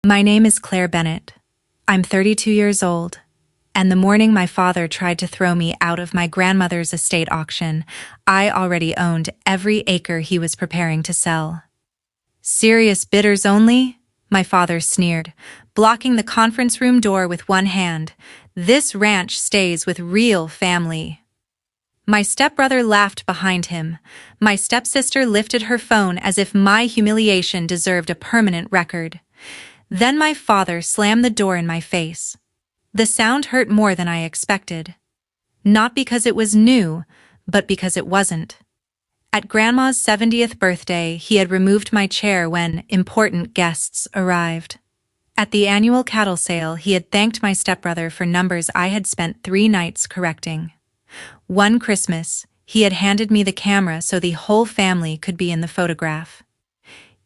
My name is Claire Bennett. I'm 32 years old, and the morning my father tried to throw me out of my grandmother's estate auction, I already owned every acre he was preparing to sell. Serious bidders only? My father sneered, blocking the conference room door with one hand. This ranch stays with real family. My stepbrother laughed behind him. My stepsister lifted her phone as if my humiliation deserved a permanent record. Then my father slammed the door in my face. The sound hurt more than I expected. Not because it was new, but because it wasn't. At Grandma's 70th birthday, he had removed my chair when important guests arrived. At the annual cattle sale, he had thanked my stepbrother for numbers I had spent 3 nights correcting. One Christmas, he had handed me the camera so the whole family could be in the photograph.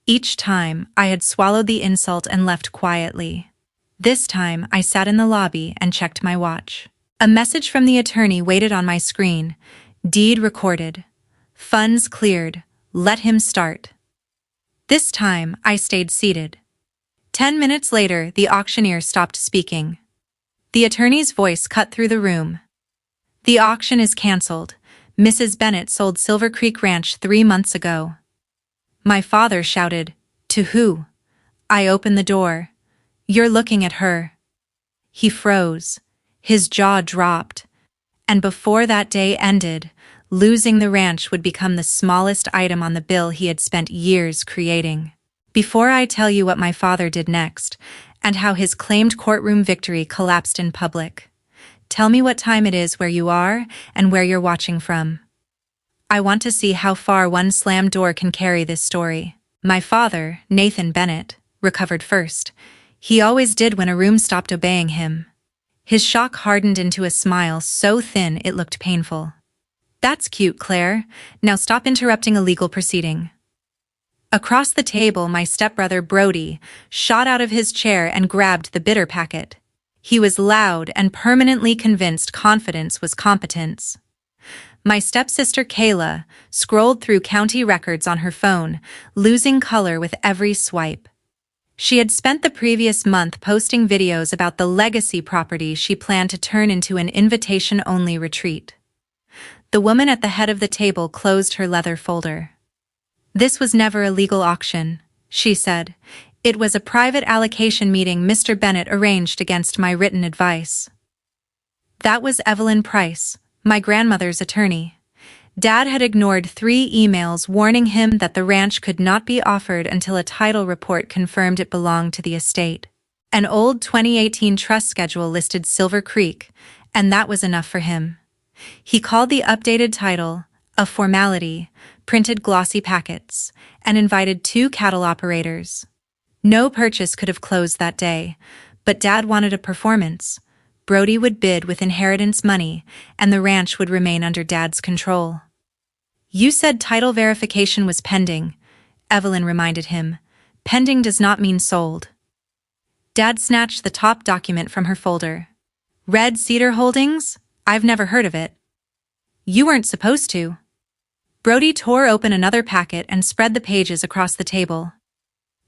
Each time, I had swallowed the insult and left quietly. This time, I sat in the lobby and checked my watch. A message from the attorney waited on my screen. Deed recorded. Funds cleared. Let him start. This time, I stayed seated. 10 minutes later, the auctioneer stopped speaking. The attorney's voice cut through the room. The auction is cancelled. Mrs. Bennett sold Silver Creek Ranch 3 months ago. My father shouted, "To who?" I opened the door. "You're looking at her." He froze. His jaw dropped. And before that day ended, losing the ranch would become the smallest item on the bill he had spent years creating. Before I tell you what my father did next, and how his claimed courtroom victory collapsed in public, tell me what time it is where you are and where you're watching from. I want to see how far one slammed door can carry this story. My father, Nathan Bennett, recovered first. He always did when a room stopped obeying him. His shock hardened into a smile so thin it looked painful. "That's cute, Claire. Now stop interrupting a legal proceeding." Across the table, my stepbrother Brody shot out of his chair and grabbed the bidder packet. He was loud and permanently convinced confidence was competence. My stepsister Kayla scrolled through county records on her phone, losing color with every swipe. She had spent the previous month posting videos about the legacy property she planned to turn into an invitation-only retreat. The woman at the head of the table closed her leather folder. "This was never a legal auction," she said. "It was a private allocation meeting Mr. Bennett arranged against my written advice." That was Evelyn Price, my grandmother's attorney. Dad had ignored 3 emails warning him that the ranch could not be offered until a title report confirmed it belonged to the estate. An old 2018 trust schedule listed Silver Creek, and that was enough for him. He called the updated title a formality, printed glossy packets, and invited 2 cattle operators. No purchase could have closed that day, but Dad wanted a performance. Brody would bid with inheritance money, and the ranch would remain under Dad's control. "You said title verification was pending," Evelyn reminded him. "Pending does not mean sold." Dad snatched the top document from her folder. "Red Cedar Holdings? I've never heard of it." "You weren't supposed to." Brody tore open another packet and spread the pages across the table.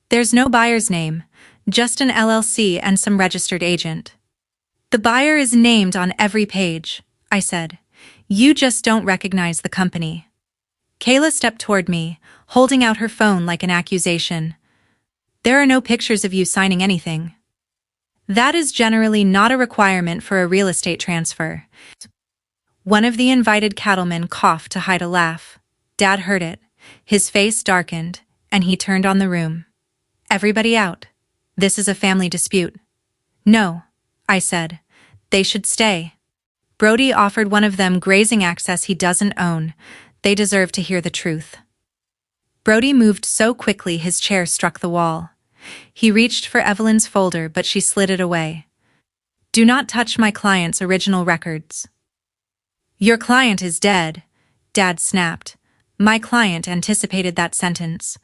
"There's no buyer's name, just an LLC and some registered agent." "The buyer is named on every page," I said. "You just don't recognize the company." Kayla stepped toward me, holding out her phone like an accusation. "There are no pictures of you signing anything." "That is generally not a requirement for a real estate transfer." One of the invited cattlemen coughed to hide a laugh. Dad heard it. His face darkened, and he turned on the room. "Everybody out. This is a family dispute." "No," I said. "They should stay." Brody offered one of them grazing access he doesn't own. They deserve to hear the truth. Brody moved so quickly his chair struck the wall. He reached for Evelyn's folder, but she slid it away. "Do not touch my client's original records." "Your client is dead," Dad snapped. My client anticipated that sentence.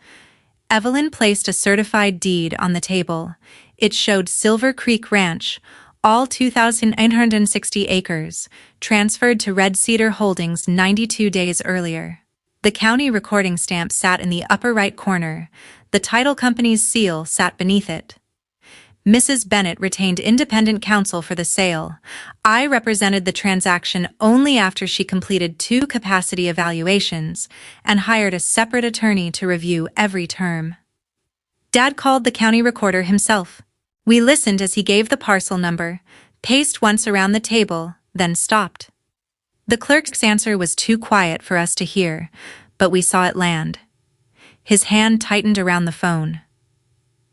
Evelyn placed a certified deed on the table. It showed Silver Creek Ranch, all 2,860 acres, transferred to Red Cedar Holdings 92 days earlier. The county recording stamp sat in the upper right corner. The title company's seal sat beneath it. Mrs. Bennett retained independent counsel for the sale. I represented the transaction only after she completed 2 capacity evaluations and hired a separate attorney to review every term. Dad called the county recorder himself. We listened as he gave the parcel number, paced once around the table, then stopped. The clerk's answer was too quiet for us to hear, but we saw it land. His hand tightened around the phone.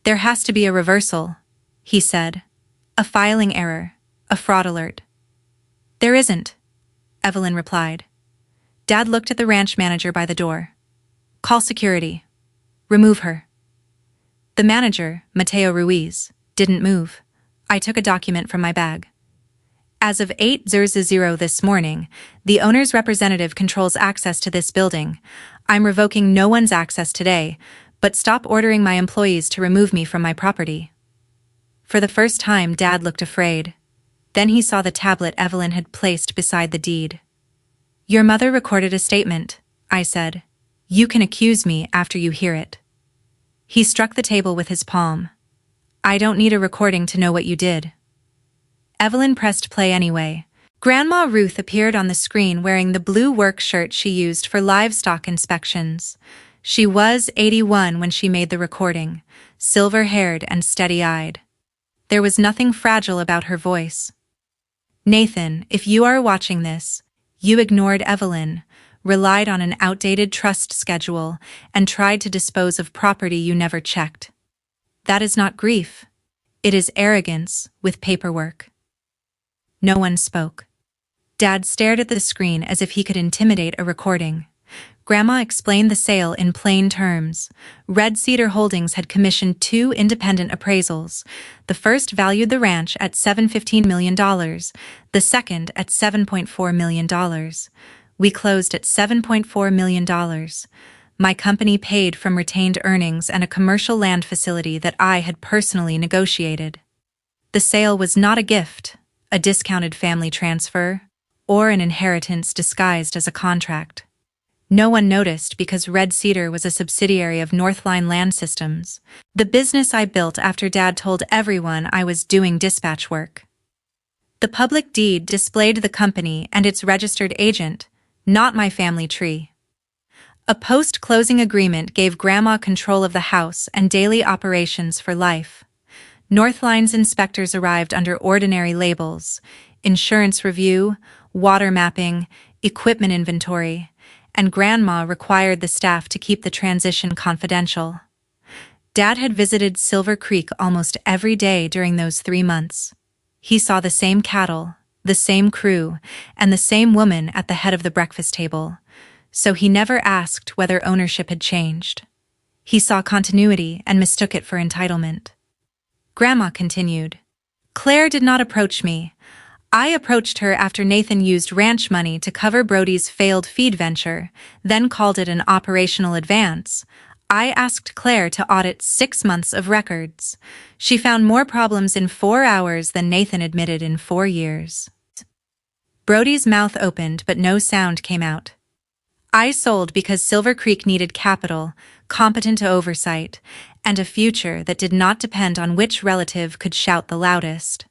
"There has to be a reversal," he said. "A filing error, a fraud alert." "There isn't," Evelyn replied. Dad looked at the ranch manager by the door. "Call security. Remove her." The manager, Mateo Ruiz, didn't move. I took a document from my bag. "As of 8:00 this morning, the owner's representative controls access to this building. I'm revoking no one's access today, but stop ordering my employees to remove me from my property." For the first time, Dad looked afraid. Then he saw the tablet Evelyn had placed beside the deed. "Your mother recorded a statement," I said. "You can accuse me after you hear it." He struck the table with his palm. "I don't need a recording to know what you did." Evelyn pressed play anyway. Grandma Ruth appeared on the screen wearing the blue work shirt she used for livestock inspections. She was 81 when she made the recording, silver-haired and steady-eyed. There was nothing fragile about her voice. "Nathan, if you are watching this, you ignored Evelyn, relied on an outdated trust schedule, and tried to dispose of property you never checked. That is not grief. It is arrogance with paperwork." No one spoke. Dad stared at the screen as if he could intimidate a recording. Grandma explained the sale in plain terms. Red Cedar Holdings had commissioned 2 independent appraisals. The first valued the ranch at $715 million, the second at $7.4 million. We closed at $7.4 million. My company paid from retained earnings and a commercial land facility that I had personally negotiated. The sale was not a gift, a discounted family transfer, or an inheritance disguised as a contract. No one noticed because Red Cedar was a subsidiary of Northline Land Systems, the business I built after Dad told everyone I was doing dispatch work. The public deed displayed the company and its registered agent, not my family tree. A post-closing agreement gave Grandma control of the house and daily operations for life. Northline's inspectors arrived under ordinary labels: insurance review, water mapping, equipment inventory, and Grandma required the staff to keep the transition confidential. Dad had visited Silver Creek almost every day during those 3 months. He saw the same cattle, the same crew, and the same woman at the head of the breakfast table, so he never asked whether ownership had changed. He saw continuity and mistook it for entitlement. Grandma continued. "Claire did not approach me. I approached her after Nathan used ranch money to cover Brody's failed feed venture, then called it an operational advance. I asked Claire to audit 6 months of records. She found more problems in 4 hours than Nathan admitted in 4 years." Brody's mouth opened but no sound came out. "I sold because Silver Creek needed capital, competent oversight, and a future that did not depend on which relative could shout the loudest.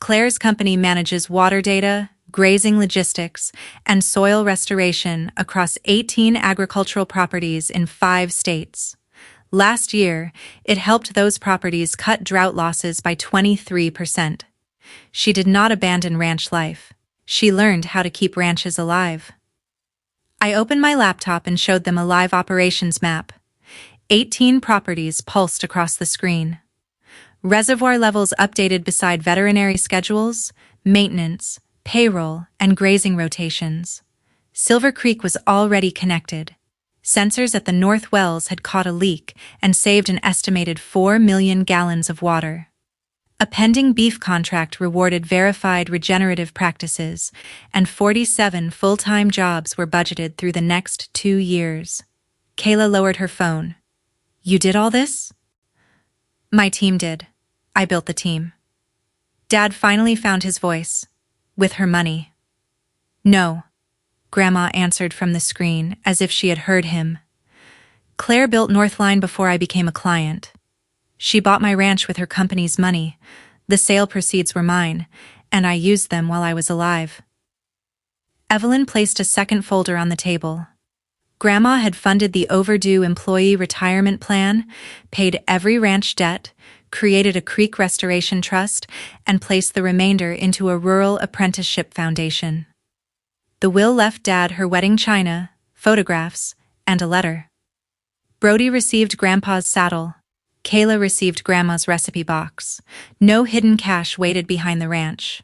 Claire's company manages water data, grazing logistics, and soil restoration across 18 agricultural properties in 5 states. Last year, it helped those properties cut drought losses by 23%. She did not abandon ranch life. She learned how to keep ranches alive." I opened my laptop and showed them a live operations map. 18 properties pulsed across the screen. Reservoir levels updated beside veterinary schedules, maintenance, payroll, and grazing rotations. Silver Creek was already connected. Sensors at the North Wells had caught a leak and saved an estimated 4 million gallons of water. A pending beef contract rewarded verified regenerative practices, and 47 full-time jobs were budgeted through the next 2 years. Kayla lowered her phone. "You did all this?" "My team did. I built the team." Dad finally found his voice. "With her money." "No," Grandma answered from the screen as if she had heard him. "Claire built Northline before I became a client. She bought my ranch with her company's money. The sale proceeds were mine, and I used them while I was alive. Evelyn placed a second folder on the table. Grandma had funded the overdue employee retirement plan, paid every ranch debt, created a creek restoration trust, and placed the remainder into a rural apprenticeship foundation. The will left Dad her wedding china, photographs, and a letter. Brody received Grandpa's saddle. Kayla received Grandma's recipe box. No hidden cash waited behind the ranch.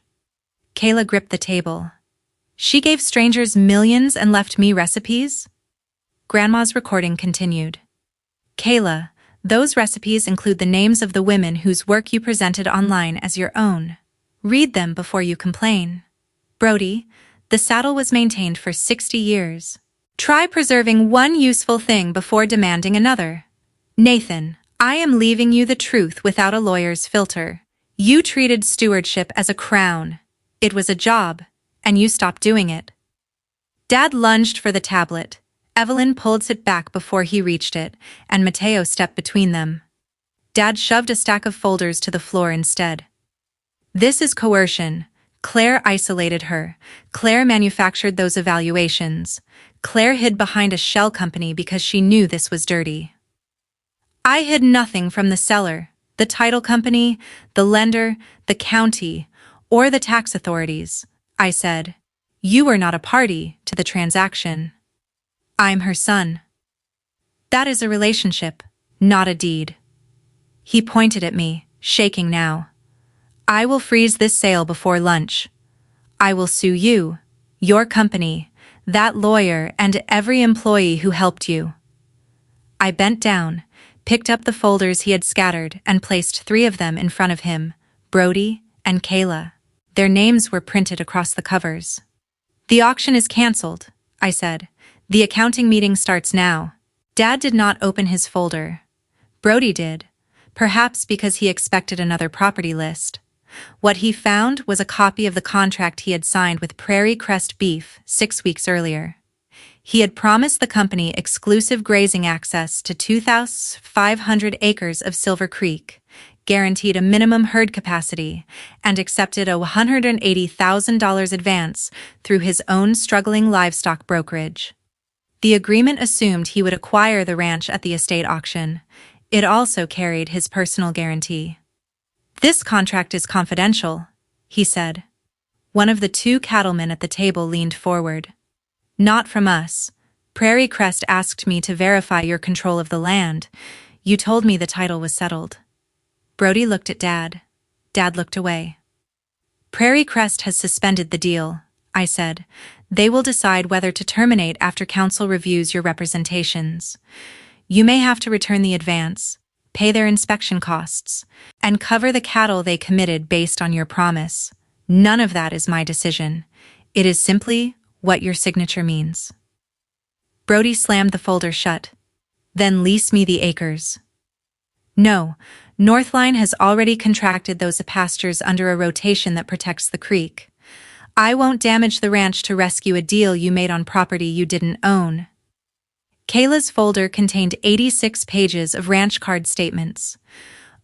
Kayla gripped the table. She gave strangers millions and left me recipes? Grandma's recording continued. Kayla, those recipes include the names of the women whose work you presented online as your own. Read them before you complain. Brody, the saddle was maintained for 60 years. Try preserving one useful thing before demanding another. Nathan, I am leaving you the truth without a lawyer's filter. You treated stewardship as a crown. It was a job, and you stopped doing it. Dad lunged for the tablet. Evelyn pulled it back before he reached it, and Mateo stepped between them. Dad shoved a stack of folders to the floor instead. This is coercion. Claire isolated her. Claire manufactured those evaluations. Claire hid behind a shell company because she knew this was dirty. I hid nothing from the seller, the title company, the lender, the county, or the tax authorities, I said. You were not a party to the transaction. I'm her son. That is a relationship, not a deed. He pointed at me, shaking now. I will freeze this sale before lunch. I will sue you, your company, that lawyer, and every employee who helped you. I bent down, picked up the folders he had scattered, and placed 3 of them in front of him, Brody and Kayla. Their names were printed across the covers. The auction is cancelled, I said. The accounting meeting starts now. Dad did not open his folder. Brody did, perhaps because he expected another property list. What he found was a copy of the contract he had signed with Prairie Crest Beef 6 weeks earlier. He had promised the company exclusive grazing access to 2,500 acres of Silver Creek, guaranteed a minimum herd capacity, and accepted a $180,000 advance through his own struggling livestock brokerage. The agreement assumed he would acquire the ranch at the estate auction. It also carried his personal guarantee. This contract is confidential, he said. One of the 2 cattlemen at the table leaned forward. Not from us. Prairie Crest asked me to verify your control of the land. You told me the title was settled. Brody looked at Dad. Dad looked away. Prairie Crest has suspended the deal, I said. They will decide whether to terminate after council reviews your representations. You may have to return the advance, pay their inspection costs, and cover the cattle they committed based on your promise. None of that is my decision. It is simply what your signature means. Brody slammed the folder shut. Then lease me the acres. No, Northline has already contracted those pastures under a rotation that protects the creek. I won't damage the ranch to rescue a deal you made on property you didn't own. Kayla's folder contained 86 pages of ranch card statements.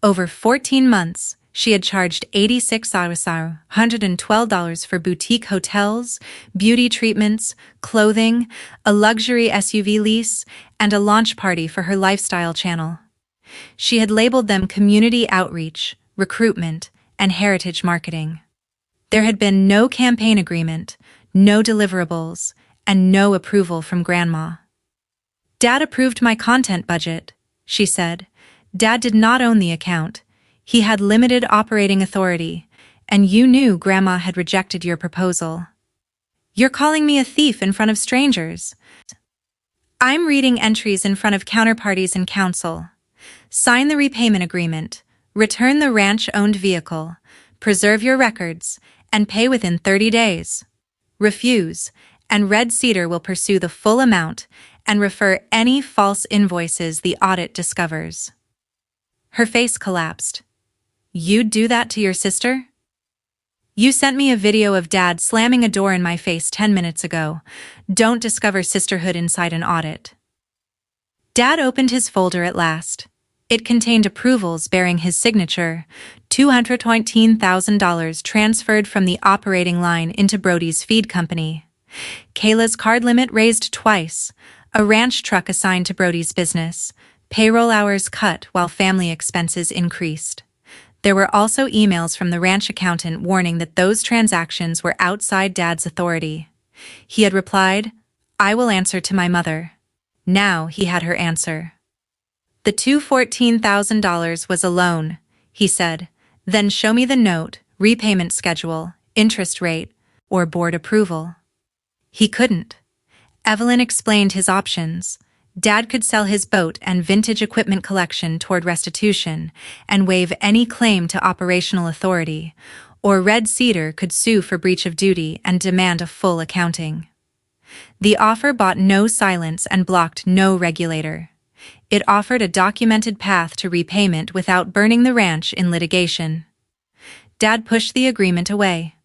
Over 14 months, she had charged $112 for boutique hotels, beauty treatments, clothing, a luxury SUV lease, and a launch party for her lifestyle channel. She had labeled them community outreach, recruitment, and heritage marketing. There had been no campaign agreement, no deliverables, and no approval from Grandma. Dad approved my content budget, she said. Dad did not own the account. He had limited operating authority, and you knew Grandma had rejected your proposal. You're calling me a thief in front of strangers. I'm reading entries in front of counterparties and council. Sign the repayment agreement, return the ranch-owned vehicle, preserve your records, and pay within 30 days. Refuse, and Red Cedar will pursue the full amount and refer any false invoices the audit discovers. Her face collapsed. You'd do that to your sister? You sent me a video of Dad slamming a door in my face 10 minutes ago. Don't discover sisterhood inside an audit. Dad opened his folder at last. It contained approvals bearing his signature, $219,000 transferred from the operating line into Brody's feed company. Kayla's card limit raised twice, a ranch truck assigned to Brody's business, payroll hours cut while family expenses increased. There were also emails from the ranch accountant warning that those transactions were outside Dad's authority. He had replied, "I will answer to my mother." Now he had her answer. The $214,000 was a loan, he said. Then show me the note, repayment schedule, interest rate, or board approval. He couldn't. Evelyn explained his options. Dad could sell his boat and vintage equipment collection toward restitution and waive any claim to operational authority, or Red Cedar could sue for breach of duty and demand a full accounting. The offer bought no silence and blocked no regulator. It offered a documented path to repayment without burning the ranch in litigation. Dad pushed the agreement away.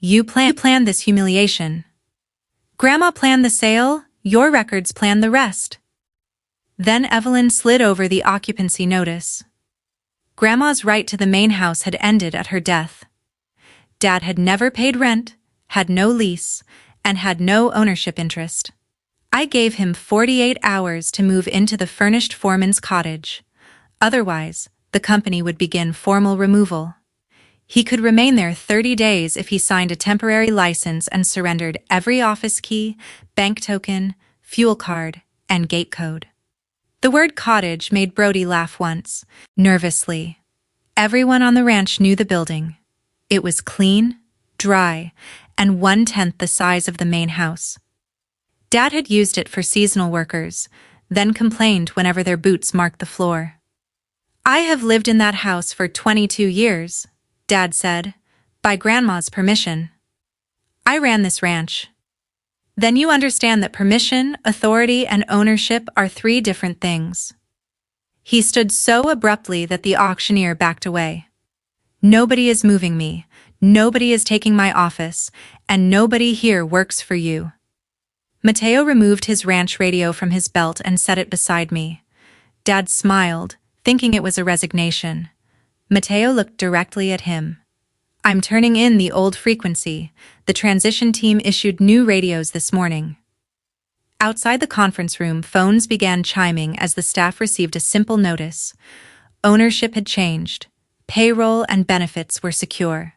"You planned this humiliation. Grandma planned the sale, your records planned the rest." Then Evelyn slid over the occupancy notice. Grandma's right to the main house had ended at her death. Dad had never paid rent, had no lease, and had no ownership interest. I gave him 48 hours to move into the furnished foreman's cottage. Otherwise, the company would begin formal removal. He could remain there 30 days if he signed a temporary license and surrendered every office key, bank token, fuel card, and gate code. The word cottage made Brody laugh once, nervously. Everyone on the ranch knew the building. It was clean, dry, and 1/10 the size of the main house. Dad had used it for seasonal workers, then complained whenever their boots marked the floor. "I have lived in that house for 22 years, Dad said, by Grandma's permission. I ran this ranch." "Then you understand that permission, authority, and ownership are 3 different things." He stood so abruptly that the auctioneer backed away. "Nobody is moving me, nobody is taking my office, and nobody here works for you." Mateo removed his ranch radio from his belt and set it beside me. Dad smiled, thinking it was a resignation. Mateo looked directly at him. "I'm turning in the old frequency. The transition team issued new radios this morning." Outside the conference room, phones began chiming as the staff received a simple notice. Ownership had changed. Payroll and benefits were secure.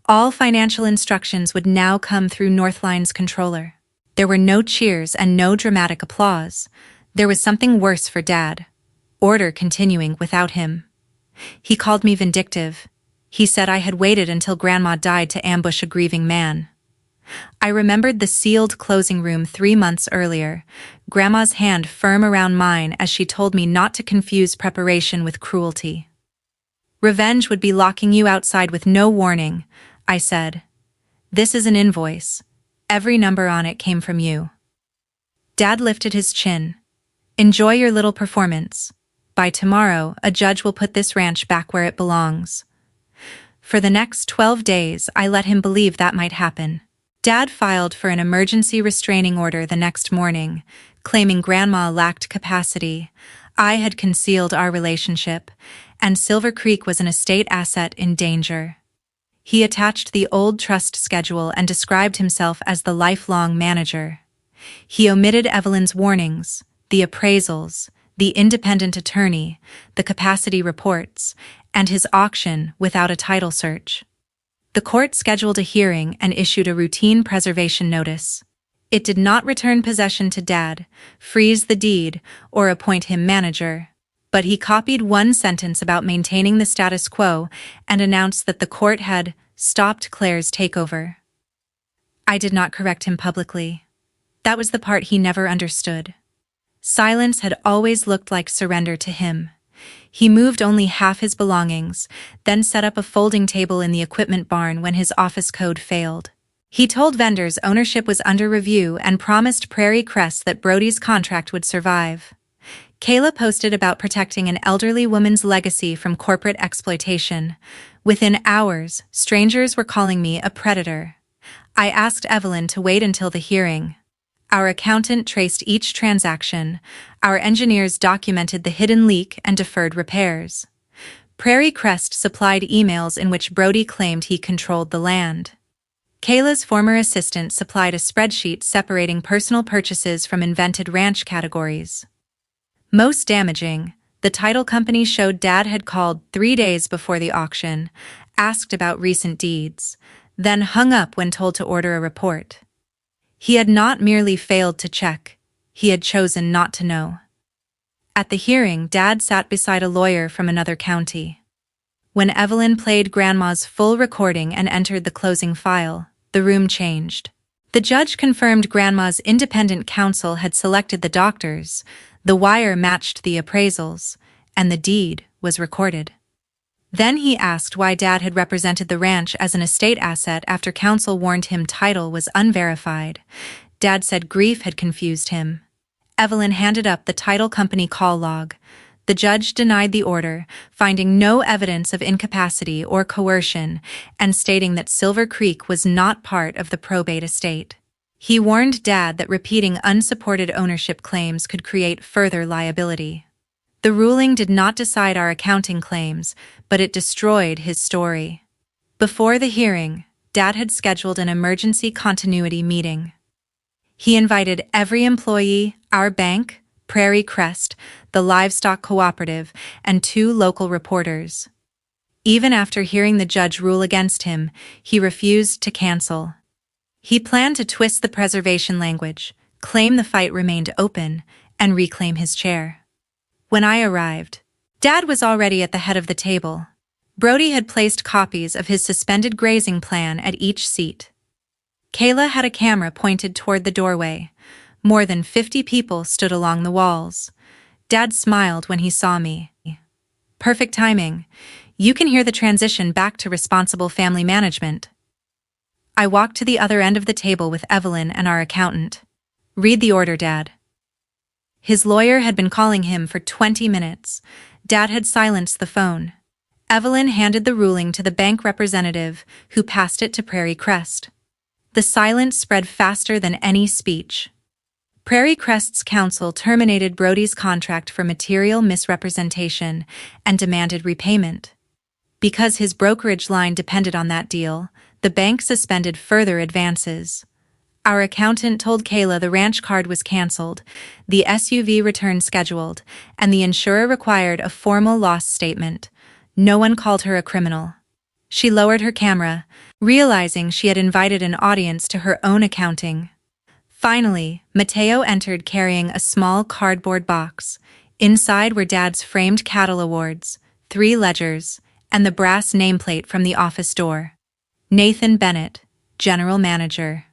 All financial instructions would now come through Northline's controller. There were no cheers and no dramatic applause. There was something worse for Dad. Order continuing without him. He called me vindictive. He said I had waited until Grandma died to ambush a grieving man. I remembered the sealed closing room 3 months earlier, Grandma's hand firm around mine as she told me not to confuse preparation with cruelty. "Revenge would be locking you outside with no warning," I said. "This is an invoice. Every number on it came from you." Dad lifted his chin. "Enjoy your little performance. By tomorrow, a judge will put this ranch back where it belongs." For the next 12 days, I let him believe that might happen. Dad filed for an emergency restraining order the next morning, claiming Grandma lacked capacity. I had concealed our relationship, and Silver Creek was an estate asset in danger. He attached the old trust schedule and described himself as the lifelong manager. He omitted Evelyn's warnings, the appraisals, the independent attorney, the capacity reports, and his auction without a title search. The court scheduled a hearing and issued a routine preservation notice. It did not return possession to Dad, freeze the deed, or appoint him manager. But he copied one sentence about maintaining the status quo and announced that the court had stopped Claire's takeover. I did not correct him publicly. That was the part he never understood. Silence had always looked like surrender to him. He moved only half his belongings, then set up a folding table in the equipment barn when his office code failed. He told vendors ownership was under review and promised Prairie Crest that Brody's contract would survive. Kayla posted about protecting an elderly woman's legacy from corporate exploitation. Within hours, strangers were calling me a predator. I asked Evelyn to wait until the hearing. Our accountant traced each transaction. Our engineers documented the hidden leak and deferred repairs. Prairie Crest supplied emails in which Brody claimed he controlled the land. Kayla's former assistant supplied a spreadsheet separating personal purchases from invented ranch categories. Most damaging, the title company showed Dad had called 3 days before the auction, asked about recent deeds, then hung up when told to order a report. He had not merely failed to check, he had chosen not to know. At the hearing, Dad sat beside a lawyer from another county. When Evelyn played Grandma's full recording and entered the closing file, the room changed. The judge confirmed Grandma's independent counsel had selected the doctors, the wire matched the appraisals, and the deed was recorded. Then he asked why Dad had represented the ranch as an estate asset after counsel warned him title was unverified. Dad said grief had confused him. Evelyn handed up the title company call log. The judge denied the order, finding no evidence of incapacity or coercion, and stating that Silver Creek was not part of the probate estate. He warned Dad that repeating unsupported ownership claims could create further liability. The ruling did not decide our accounting claims, but it destroyed his story. Before the hearing, Dad had scheduled an emergency continuity meeting. He invited every employee, our bank, Prairie Crest, the livestock cooperative, and 2 local reporters. Even after hearing the judge rule against him, he refused to cancel. He planned to twist the preservation language, claim the fight remained open, and reclaim his chair. When I arrived, Dad was already at the head of the table. Brody had placed copies of his suspended grazing plan at each seat. Kayla had a camera pointed toward the doorway. More than 50 people stood along the walls. Dad smiled when he saw me. Perfect timing. You can hear the transition back to responsible family management. I walked to the other end of the table with Evelyn and our accountant. Read the order, Dad. His lawyer had been calling him for 20 minutes. Dad had silenced the phone. Evelyn handed the ruling to the bank representative, who passed it to Prairie Crest. The silence spread faster than any speech. Prairie Crest's counsel terminated Brody's contract for material misrepresentation and demanded repayment. Because his brokerage line depended on that deal, the bank suspended further advances. Our accountant told Kayla the ranch card was canceled, the SUV return scheduled, and the insurer required a formal loss statement. No one called her a criminal. She lowered her camera, realizing she had invited an audience to her own accounting. Finally, Mateo entered carrying a small cardboard box. Inside were Dad's framed cattle awards, 3 ledgers, and the brass nameplate from the office door. Nathan Bennett, General Manager.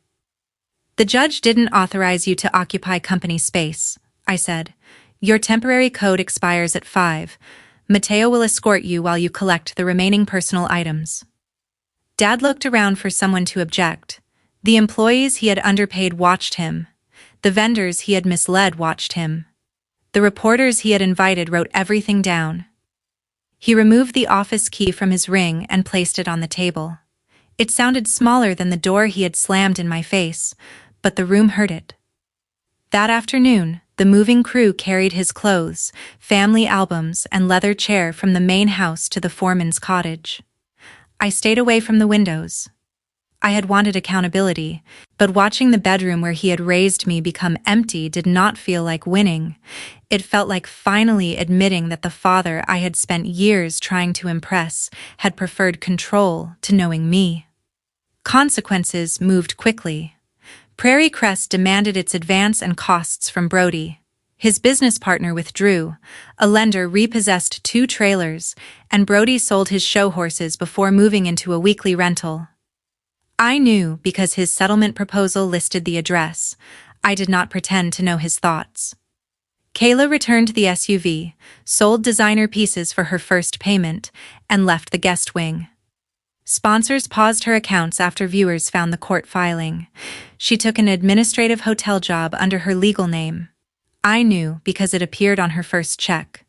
The judge didn't authorize you to occupy company space, I said. Your temporary code expires at 5. Mateo will escort you while you collect the remaining personal items. Dad looked around for someone to object. The employees he had underpaid watched him. The vendors he had misled watched him. The reporters he had invited wrote everything down. He removed the office key from his ring and placed it on the table. It sounded smaller than the door he had slammed in my face, but the room heard it. That afternoon, the moving crew carried his clothes, family albums, and leather chair from the main house to the foreman's cottage. I stayed away from the windows. I had wanted accountability, but watching the bedroom where he had raised me become empty did not feel like winning. It felt like finally admitting that the father I had spent years trying to impress had preferred control to knowing me. Consequences moved quickly. Prairie Crest demanded its advance and costs from Brody. His business partner withdrew, a lender repossessed 2 trailers, and Brody sold his show horses before moving into a weekly rental. I knew because his settlement proposal listed the address. I did not pretend to know his thoughts. Kayla returned the SUV, sold designer pieces for her first payment, and left the guest wing. Sponsors paused her accounts after viewers found the court filing. She took an administrative hotel job under her legal name. I knew because it appeared on her first check.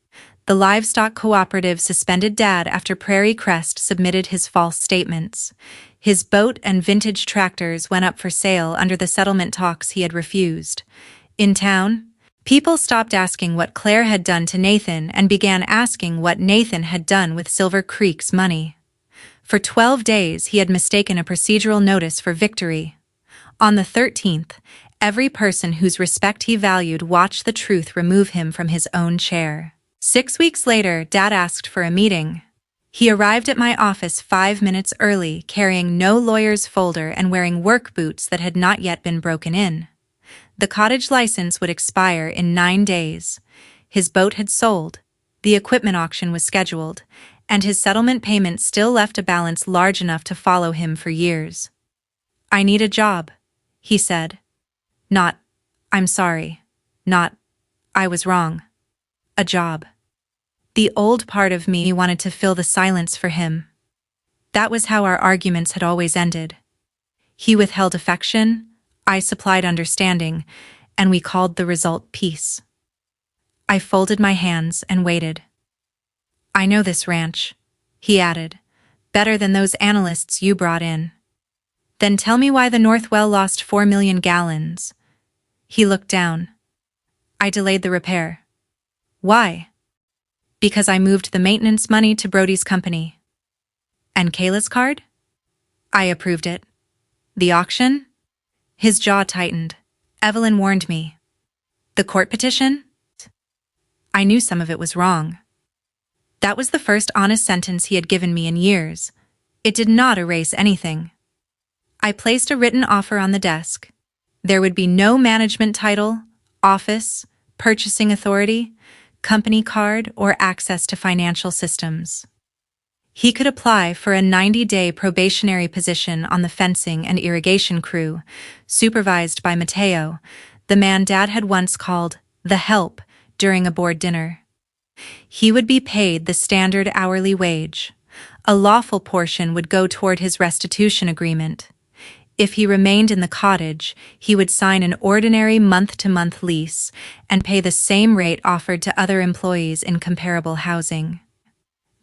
The livestock cooperative suspended Dad after Prairie Crest submitted his false statements. His boat and vintage tractors went up for sale under the settlement talks he had refused. In town, people stopped asking what Claire had done to Nathan and began asking what Nathan had done with Silver Creek's money. For 12 days, he had mistaken a procedural notice for victory. On the 13th, every person whose respect he valued watched the truth remove him from his own chair. 6 weeks later, Dad asked for a meeting. He arrived at my office 5 minutes early, carrying no lawyer's folder and wearing work boots that had not yet been broken in. The cottage license would expire in 9 days. His boat had sold, the equipment auction was scheduled, and his settlement payment still left a balance large enough to follow him for years. "I need a job," he said. Not, "I'm sorry." Not, "I was wrong." A job. The old part of me wanted to fill the silence for him. That was how our arguments had always ended. He withheld affection, I supplied understanding, and we called the result peace. I folded my hands and waited. "I know this ranch," he added, "better than those analysts you brought in." "Then tell me why the North Well lost 4 million gallons. He looked down. "I delayed the repair." "Why?" "Because I moved the maintenance money to Brody's company." "And Kayla's card?" "I approved it." "The auction?" His jaw tightened. "Evelyn warned me." "The court petition?" I knew some of it was wrong. That was the first honest sentence he had given me in years. It did not erase anything. I placed a written offer on the desk. There would be no management title, office, purchasing authority, company card, or access to financial systems. He could apply for a 90-day probationary position on the fencing and irrigation crew, supervised by Mateo, the man Dad had once called the help during a board dinner. He would be paid the standard hourly wage. A lawful portion would go toward his restitution agreement. If he remained in the cottage, he would sign an ordinary month-to-month lease and pay the same rate offered to other employees in comparable housing.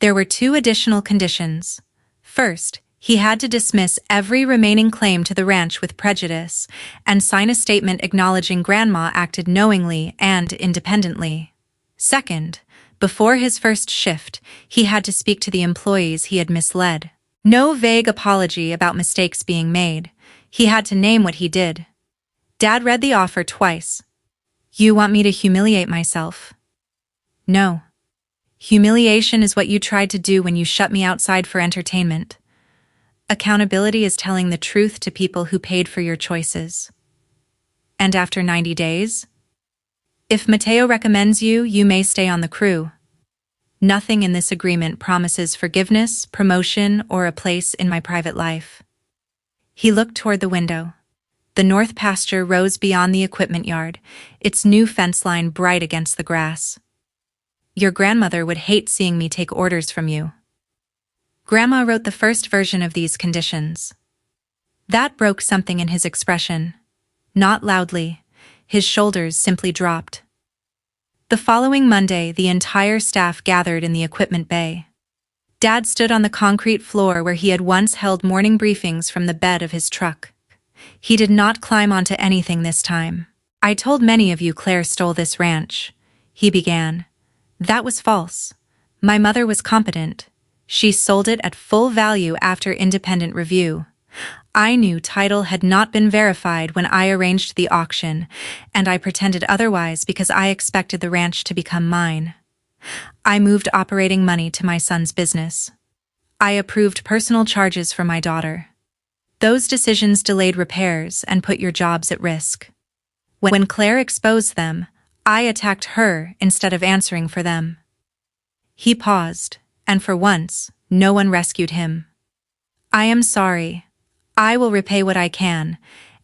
There were 2 additional conditions. First, he had to dismiss every remaining claim to the ranch with prejudice and sign a statement acknowledging Grandma acted knowingly and independently. Second, before his first shift, he had to speak to the employees he had misled. No vague apology about mistakes being made. He had to name what he did. Dad read the offer twice. "You want me to humiliate myself?" "No. Humiliation is what you tried to do when you shut me outside for entertainment. Accountability is telling the truth to people who paid for your choices." "And after 90 days? If Mateo recommends you, you may stay on the crew. Nothing in this agreement promises forgiveness, promotion, or a place in my private life." He looked toward the window. The north pasture rose beyond the equipment yard, its new fence line bright against the grass. "Your grandmother would hate seeing me take orders from you." Grandma wrote the first version of these conditions. That broke something in his expression. Not loudly. His shoulders simply dropped. The following Monday, the entire staff gathered in the equipment bay. Dad stood on the concrete floor where he had once held morning briefings from the bed of his truck. He did not climb onto anything this time. "I told many of you Claire stole this ranch," he began. "That was false. My mother was competent. She sold it at full value after independent review. I knew title had not been verified when I arranged the auction, and I pretended otherwise because I expected the ranch to become mine. I moved operating money to my son's business. I approved personal charges for my daughter. Those decisions delayed repairs and put your jobs at risk. When Claire exposed them, I attacked her instead of answering for them." He paused, and for once, no one rescued him. "I am sorry. I will repay what I can,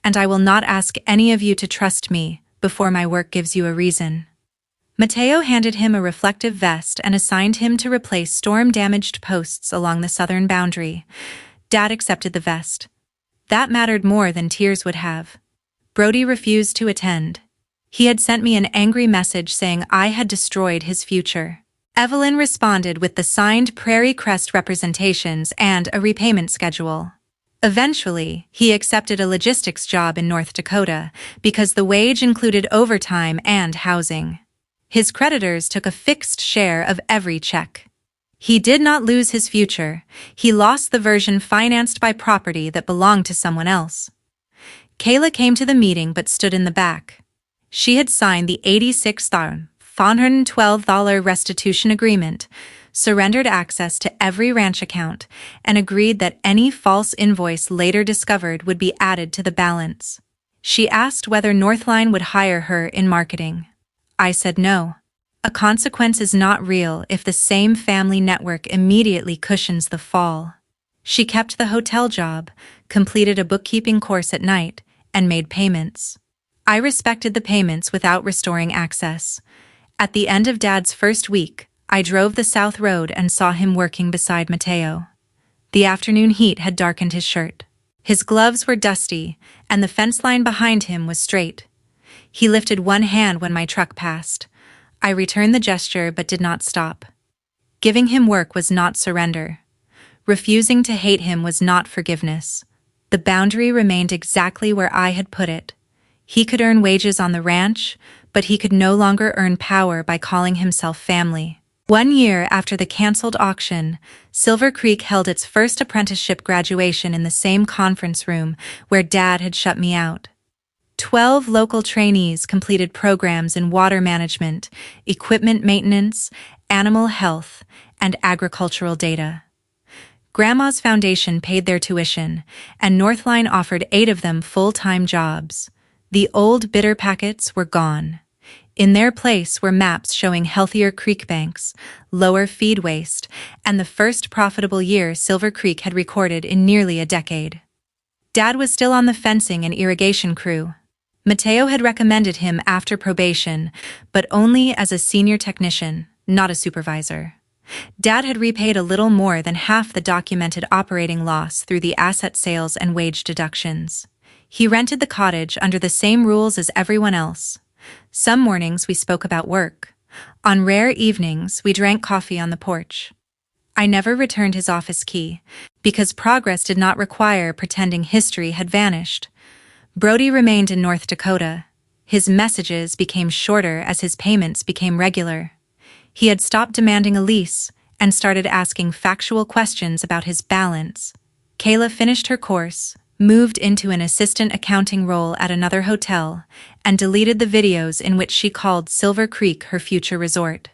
and I will not ask any of you to trust me before my work gives you a reason." Mateo handed him a reflective vest and assigned him to replace storm-damaged posts along the southern boundary. Dad accepted the vest. That mattered more than tears would have. Brody refused to attend. He had sent me an angry message saying I had destroyed his future. Evelyn responded with the signed Prairie Crest representations and a repayment schedule. Eventually, he accepted a logistics job in North Dakota because the wage included overtime and housing. His creditors took a fixed share of every check. He did not lose his future. He lost the version financed by property that belonged to someone else. Kayla came to the meeting but stood in the back. She had signed the $86,512 restitution agreement, surrendered access to every ranch account, and agreed that any false invoice later discovered would be added to the balance. She asked whether Northline would hire her in marketing. I said no. A consequence is not real if the same family network immediately cushions the fall. She kept the hotel job, completed a bookkeeping course at night, and made payments. I respected the payments without restoring access. At the end of Dad's first week, I drove the South Road and saw him working beside Mateo. The afternoon heat had darkened his shirt. His gloves were dusty, and the fence line behind him was straight. He lifted one hand when my truck passed. I returned the gesture but did not stop. Giving him work was not surrender. Refusing to hate him was not forgiveness. The boundary remained exactly where I had put it. He could earn wages on the ranch, but he could no longer earn power by calling himself family. 1 year after the canceled auction, Silver Creek held its first apprenticeship graduation in the same conference room where Dad had shut me out. 12 local trainees completed programs in water management, equipment maintenance, animal health, and agricultural data. Grandma's foundation paid their tuition, and Northline offered 8 of them full-time jobs. The old bitter packets were gone. In their place were maps showing healthier creek banks, lower feed waste, and the first profitable year Silver Creek had recorded in nearly a decade. Dad was still on the fencing and irrigation crew. Mateo had recommended him after probation, but only as a senior technician, not a supervisor. Dad had repaid a little more than half the documented operating loss through the asset sales and wage deductions. He rented the cottage under the same rules as everyone else. Some mornings we spoke about work. On rare evenings, we drank coffee on the porch. I never returned his office key, because progress did not require pretending history had vanished. Brody remained in North Dakota. His messages became shorter as his payments became regular. He had stopped demanding a lease and started asking factual questions about his balance. Kayla finished her course, moved into an assistant accounting role at another hotel, and deleted the videos in which she called Silver Creek her future resort.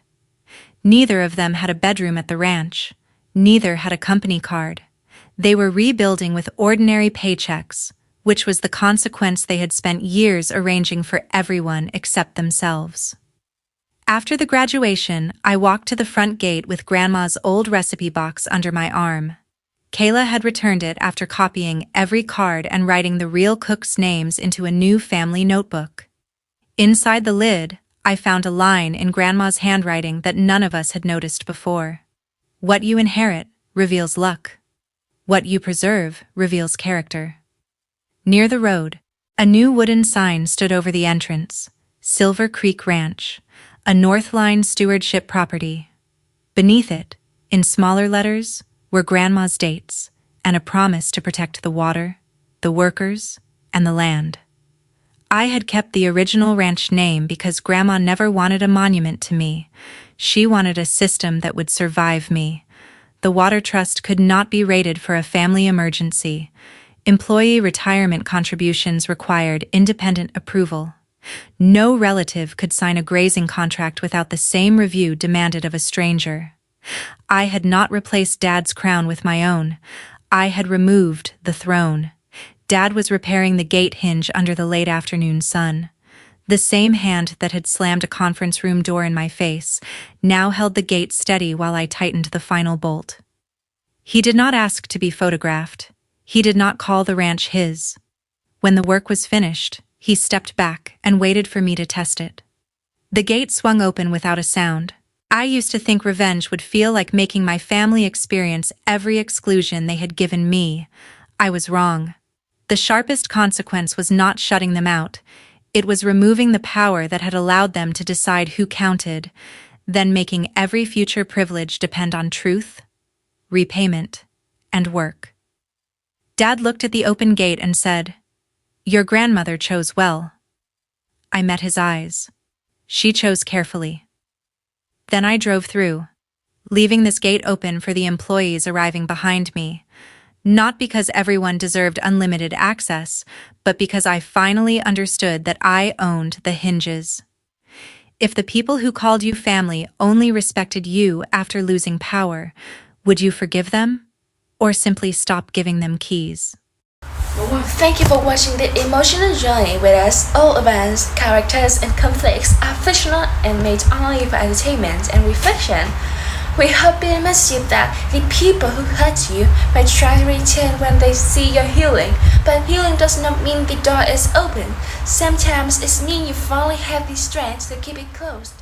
Neither of them had a bedroom at the ranch. Neither had a company card. They were rebuilding with ordinary paychecks, which was the consequence they had spent years arranging for everyone except themselves. After the graduation, I walked to the front gate with Grandma's old recipe box under my arm. Kayla had returned it after copying every card and writing the real cooks' names into a new family notebook. Inside the lid, I found a line in Grandma's handwriting that none of us had noticed before. What you inherit reveals luck. What you preserve reveals character. Near the road, a new wooden sign stood over the entrance, Silver Creek Ranch, a Northline stewardship property. Beneath it, in smaller letters, were Grandma's dates and a promise to protect the water, the workers, and the land. I had kept the original ranch name because Grandma never wanted a monument to me. She wanted a system that would survive me. The water trust could not be rated for a family emergency. Employee retirement contributions required independent approval. No relative could sign a grazing contract without the same review demanded of a stranger. I had not replaced Dad's crown with my own. I had removed the throne. Dad was repairing the gate hinge under the late afternoon sun. The same hand that had slammed a conference room door in my face now held the gate steady while I tightened the final bolt. He did not ask to be photographed. He did not call the ranch his. When the work was finished, he stepped back and waited for me to test it. The gate swung open without a sound. I used to think revenge would feel like making my family experience every exclusion they had given me. I was wrong. The sharpest consequence was not shutting them out. It was removing the power that had allowed them to decide who counted. then making every future privilege depend on truth, repayment, and work. Dad looked at the open gate and said, "Your grandmother chose well." I met his eyes. She chose carefully. Then I drove through, leaving this gate open for the employees arriving behind me, not because everyone deserved unlimited access, but because I finally understood that I owned the hinges. If the people who called you family only respected you after losing power, would you forgive them, or simply stop giving them keys? Thank you for watching the emotional journey with us. All events, characters, and conflicts are fictional and made only for entertainment and reflection. We hope it reminds you that the people who hurt you may try to return when they see your healing, but healing does not mean the door is open. Sometimes it means you finally have the strength to keep it closed.